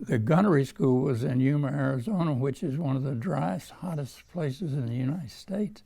the gunnery school was in Yuma, Arizona, which is one of the driest, hottest places in the United States.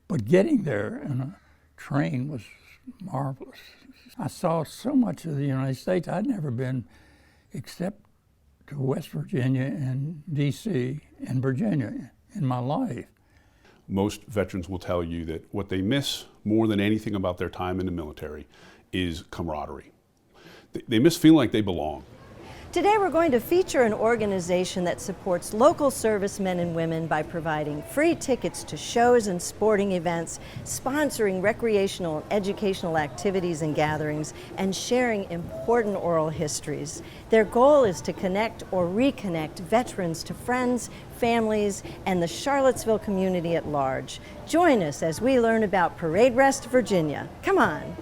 But getting there in a train was marvelous. I saw so much of the United States. I'd never been except to West Virginia and D.C. and Virginia in my life. Most veterans will tell you that what they miss more than anything about their time in the military is camaraderie. They miss feeling like they belong. Today we're going to feature an organization that supports local servicemen and women by providing free tickets to shows and sporting events, sponsoring recreational and educational activities and gatherings, and sharing important oral histories. Their goal is to connect or reconnect veterans to friends, families, and the Charlottesville community at large. Join us as we learn about Parade Rest, Virginia. Come on.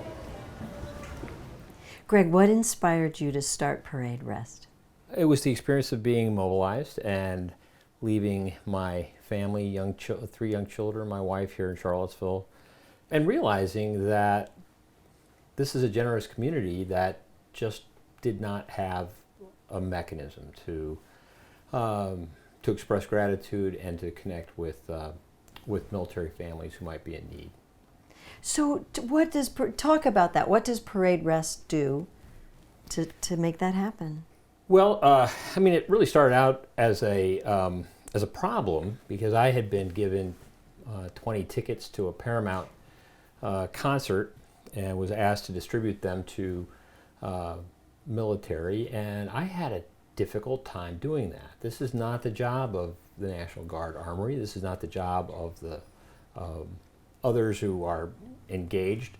Greg, what inspired you to start Parade Rest? It was the experience of being mobilized and leaving my family, 3 young children, my wife here in Charlottesville, and realizing that this is a generous community that just did not have a mechanism to express gratitude and to connect with military families who might be in need. So what does, talk about that. What does Parade Rest do to make that happen? Well, I mean, it really started out as a problem because I had been given 20 tickets to a Paramount concert and was asked to distribute them to military, and I had a difficult time doing that. This is not the job of the National Guard Armory. This is not the job of the others who are engaged.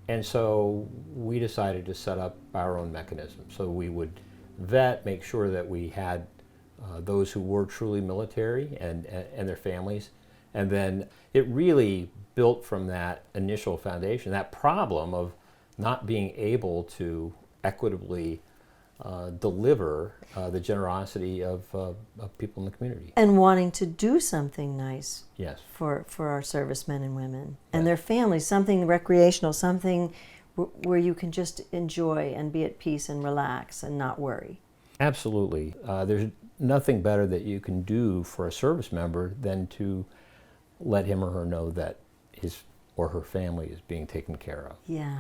And so we decided to set up our own mechanism. So we would vet, make sure that we had those who were truly military and their families. And then it really built from that initial foundation, that problem of not being able to equitably deliver the generosity of people in the community. And wanting to do something nice. Yes. For our servicemen and women and their families, something recreational, something where you can just enjoy and be at peace and relax and not worry. Absolutely. There's nothing better that you can do for a service member than to let him or her know that his or her family is being taken care of. Yeah,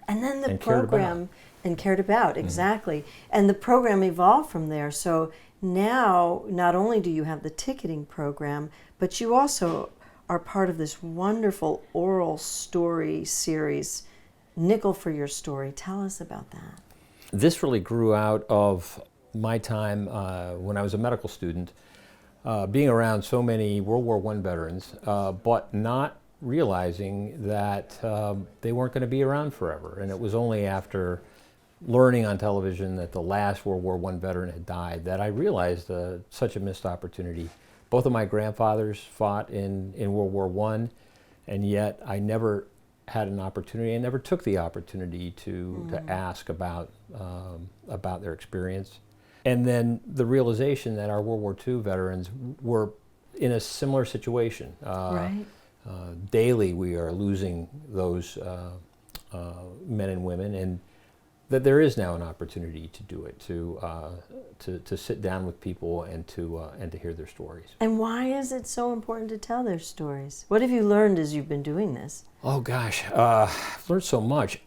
and then the and program, and cared about, exactly. And the program evolved from there. So now, not only do you have the ticketing program, but you also are part of this wonderful oral story series, Nickel for Your Story. Tell us about that. This really grew out of my time when I was a medical student, being around so many World War I veterans, but not realizing that they weren't going to be around forever. And it was only after learning on television that the last World War I veteran had died that I realized such a missed opportunity. Both of my grandfathers fought in World War I, and yet I never had an opportunity, I never took the opportunity to ask about their experience. And then the realization that our World War II veterans were in a similar situation. Right. Daily we are losing those men and women, and that there is now an opportunity to do it, to sit down with people and to hear their stories. And why is it so important to tell their stories? What have you learned as you've been doing this? Oh gosh, I've learned so much.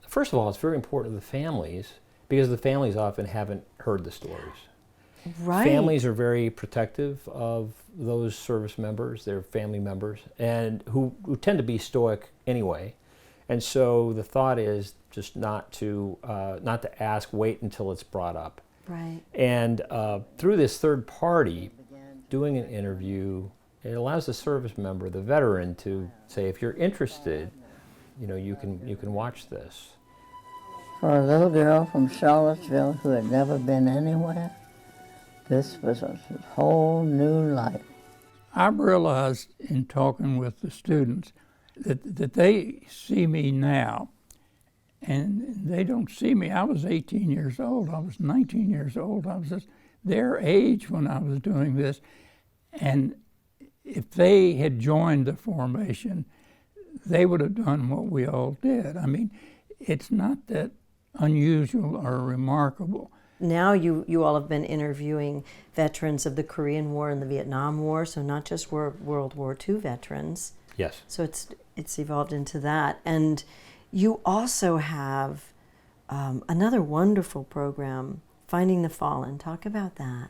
First of all, it's very important to the families because the families often haven't heard the stories. Right. Families are very protective of those service members, their family members, and who tend to be stoic anyway. And so the thought is just not to ask, wait until it's brought up. Right. And through this third party, doing an interview, it allows the service member, the veteran, to say, if you're interested, you can watch this. For a little girl from Charlottesville who had never been anywhere, this was a whole new life. I've realized in talking with the students that they see me now, and they don't see me. I was 18 years old. I was 19 years old. I was just their age when I was doing this. And if they had joined the formation, they would have done what we all did. I mean, it's not that unusual or remarkable. Now you all have been interviewing veterans of the Korean War and the Vietnam War, so not just World War II veterans. Yes. So it's evolved into that. And you also have another wonderful program, Finding the Fallen. Talk about that.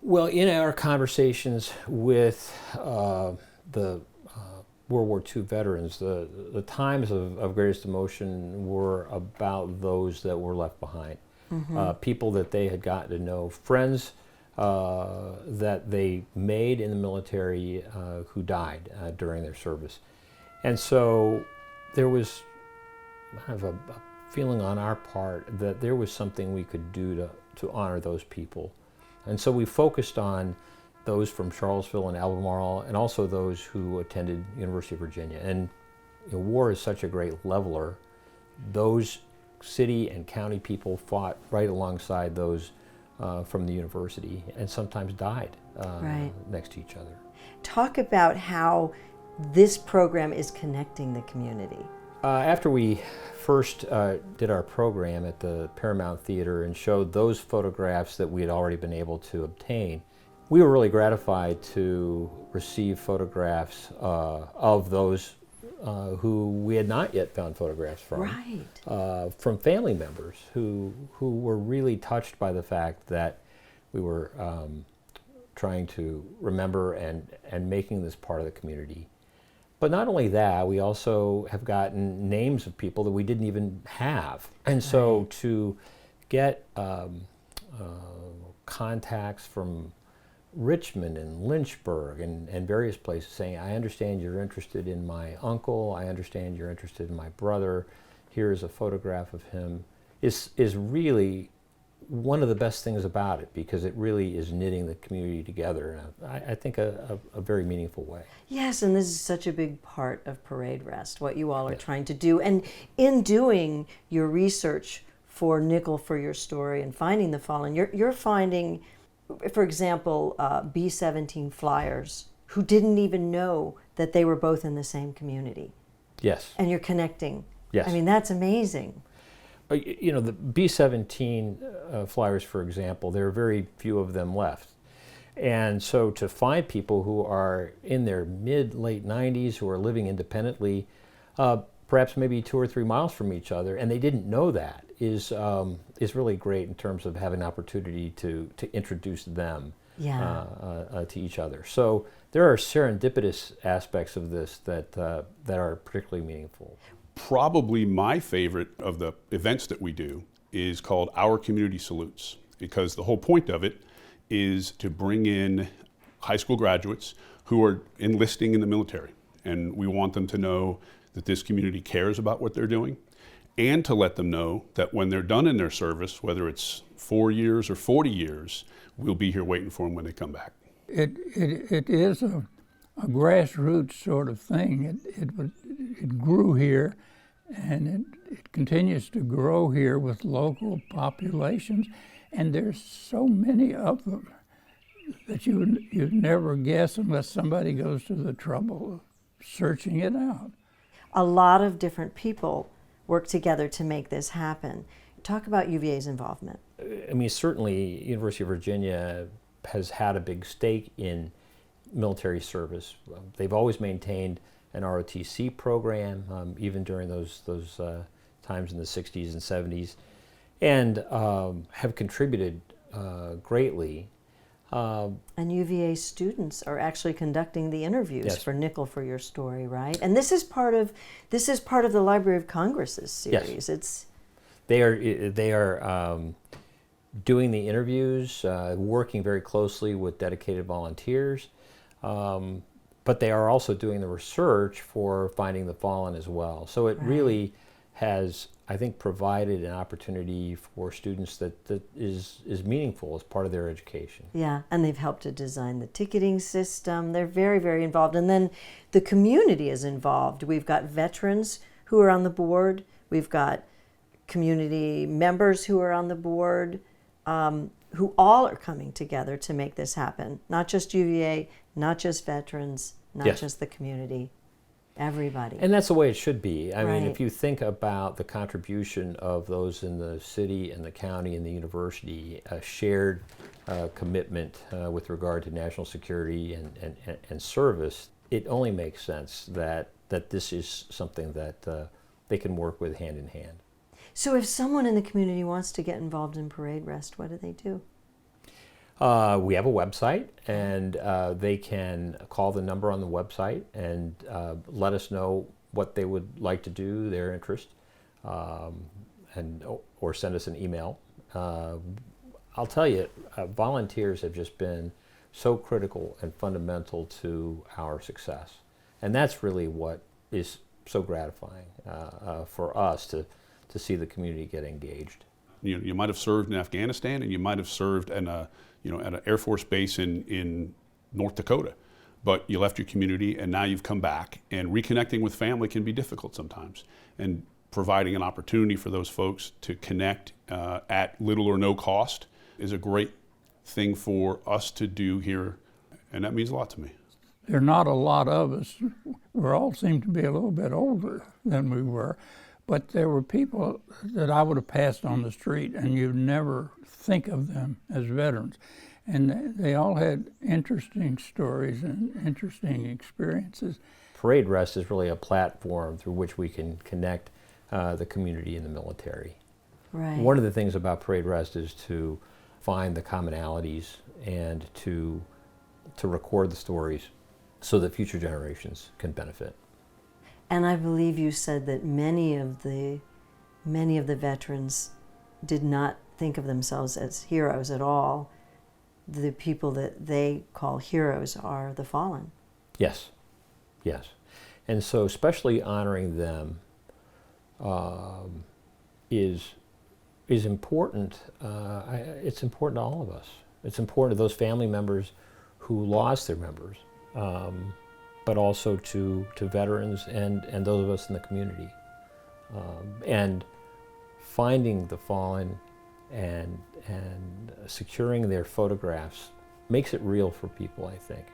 Well, in our conversations with the World War II veterans, the times of greatest emotion were about those that were left behind. People that they had gotten to know, friends that they made in the military who died during their service. And so there was kind of a feeling on our part that there was something we could do to honor those people. And so we focused on those from Charlottesville and Albemarle, and also those who attended University of Virginia. And war is such a great leveler. Those city and county people fought right alongside those from the university, and sometimes died Right. next to each other. Talk about how this program is connecting the community. After we first did our program at the Paramount Theater and showed those photographs that we had already been able to obtain, we were really gratified to receive photographs of those who we had not yet found photographs from. Right. From family members who were really touched by the fact that we were trying to remember and making this part of the community. But not only that, we also have gotten names of people that we didn't even have. And so to get contacts from Richmond and Lynchburg and various places saying, I understand you're interested in my uncle, I understand you're interested in my brother, here's a photograph of him, is really one of the best things about it, because it really is knitting the community together in I think a very meaningful way. Yes, and this is such a big part of Parade Rest, what you all are trying to do. And in doing your research for Nickel for Your Story and Finding the Fallen, you're finding, for example, B-17 flyers who didn't even know that they were both in the same community. Yes. And you're connecting. Yes. I mean, that's amazing. You know, the B-17 flyers, for example, there are very few of them left. And so to find people who are in their mid-late 90s, who are living independently, perhaps maybe 2 or 3 miles from each other, and they didn't know that, is really great in terms of having an opportunity to introduce them to each other. So there are serendipitous aspects of this that are particularly meaningful. Probably my favorite of the events that we do is called Our Community Salutes, because the whole point of it is to bring in high school graduates who are enlisting in the military. And we want them to know that this community cares about what they're doing, and to let them know that when they're done in their service, whether it's 4 years or 40 years, we'll be here waiting for them when they come back. It is a grassroots sort of thing. It grew here, and it continues to grow here with local populations, and there's so many of them that you'd never guess unless somebody goes to the trouble of searching it out. A lot of different people work together to make this happen. Talk about UVA's involvement. I mean, certainly University of Virginia has had a big stake in military service. They've always maintained an ROTC program, even during those times in the 60s and 70s, and have contributed greatly. And UVA students are actually conducting the interviews Yes. for Nickel for Your Story, right? And this is part of the Library of Congress's series. Yes. They are doing the interviews, working very closely with dedicated volunteers, but they are also doing the research for Finding the Fallen as well. So it really has, I think, provided an opportunity for students that is meaningful as part of their education. Yeah, and they've helped to design the ticketing system. They're very, very involved. And then the community is involved. We've got veterans who are on the board. We've got community members who are on the board, who all are coming together to make this happen. Not just UVA, not just veterans, not Yes. just the community. Everybody. And that's the way it should be. I mean, Right. if you think about the contribution of those in the city and the county and the university, a shared commitment with regard to national security and service, it only makes sense that this is something that they can work with hand in hand. So if someone in the community wants to get involved in Parade Rest, what do they do? We have a website, and they can call the number on the website and let us know what they would like to do, their interest, or send us an email. I'll tell you, volunteers have just been so critical and fundamental to our success. And that's really what is so gratifying for us to see the community get engaged. You might have served in Afghanistan, and you might have served at an Air Force base in North Dakota, but you left your community and now you've come back, and reconnecting with family can be difficult sometimes. And providing an opportunity for those folks to connect at little or no cost is a great thing for us to do here, and that means a lot to me. There are not a lot of us. We all seem to be a little bit older than we were, but there were people that I would have passed on the street and you'd never think of them as veterans. And they all had interesting stories and interesting experiences. Parade Rest is really a platform through which we can connect the community and the military. Right. One of the things about Parade Rest is to find the commonalities and to record the stories so that future generations can benefit. And I believe you said that many of the veterans did not think of themselves as heroes at all. The people that they call heroes are the fallen. Yes, yes. And so especially honoring them is important. It's important to all of us. It's important to those family members who lost their members, but also to veterans and those of us in the community. And finding the fallen and securing their photographs makes it real for people, I think.